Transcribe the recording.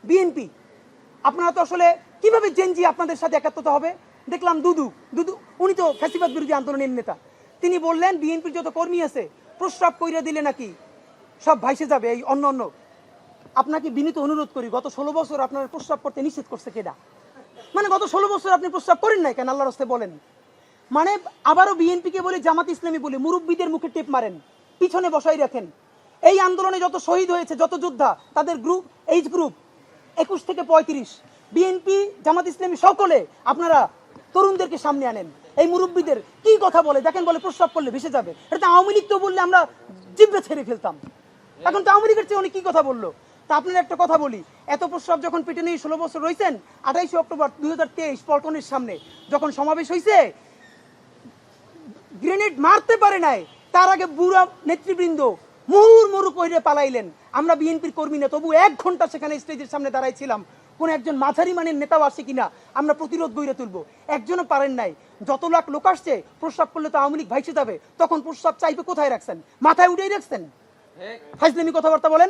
BNP, আপনারা তো আসলে কিভাবে জেনজি আপনাদের সাথে একাত্মতা হবে? দেখলাম দুদু দুদু উনি তো ফ্যাসিবাদ বিরোধী আন্দোলনের নেতা, তিনি বললেন বিএনপির যত কর্মী আছে প্রস্রাব কইরা দিলে নাকি সব ভাইসে যাবে এই অন্য অন্য। আপনাকে বিনীত অনুরোধ করি, গত 16 বছর আপনার প্রস্রাব করতে নিষেধ করছে কেডা? মানে গত 16 বছর আপনি প্রস্রাব করেন নাই কেন? আল্লাহর রাস্তায় বলেন। মানে আবারও বিএনপিকে বলে, জামাত ইসলামী বলে মুরব্বীদের মুখে টেপ মারেন, পিছনে বসাই রাখেন। এই আন্দোলনে যত শহীদ হয়েছে, যত যোদ্ধা, তাদের গ্রুপ, এইজ গ্রুপ 21 থেকে 35, বিএনপি জামাত ইসলামী সকলে আপনারা তরুণদেরকে সামনে আনেন। এই মুরব্বীদের কি কথা বলে দেখেন, বলে প্রস্রাব করলে ভেসে যাবে। এটা আওয়ামী লীগ তো বললে আমরা জিব্বে ছেড়ে ফেলতাম, এখন তো আওয়ামী লীগের চেয়ে উনি কি কথা বললো। তা আপনার একটা কথা বলি, এত প্রস্রাব যখন পেটে নিয়ে 16 বছর রয়েছেন, 28 অক্টোবর 2023 পল্টনের সামনে যখন সমাবেশ হয়েছে, গ্রেনেড মারতে পারে নাই, তার আগে বুড়া নেতৃবৃন্দ মুহুর্মুহু কইরে পালাইলেন। আমরা বিএনপির কর্মী না, তবু 1 ঘন্টা সেখানে স্টেজের সামনে দাঁড়াইছিলাম, কোন একজন মাঝারি মানের নেতাও আসে কিনা আমরা প্রতিরোধ গড়ে তুলবো। একজনও পারেন নাই। যত লাখ লোক আসছে, প্রস্রাব করলে তো আওয়ামী লীগ ভাইসে যাবে, তখন প্রস্রাব চাইবে কোথায় রাখছেন? মাথায় উঠেই রাখছেন। ফাইজলামি কথাবার্তা বলেন।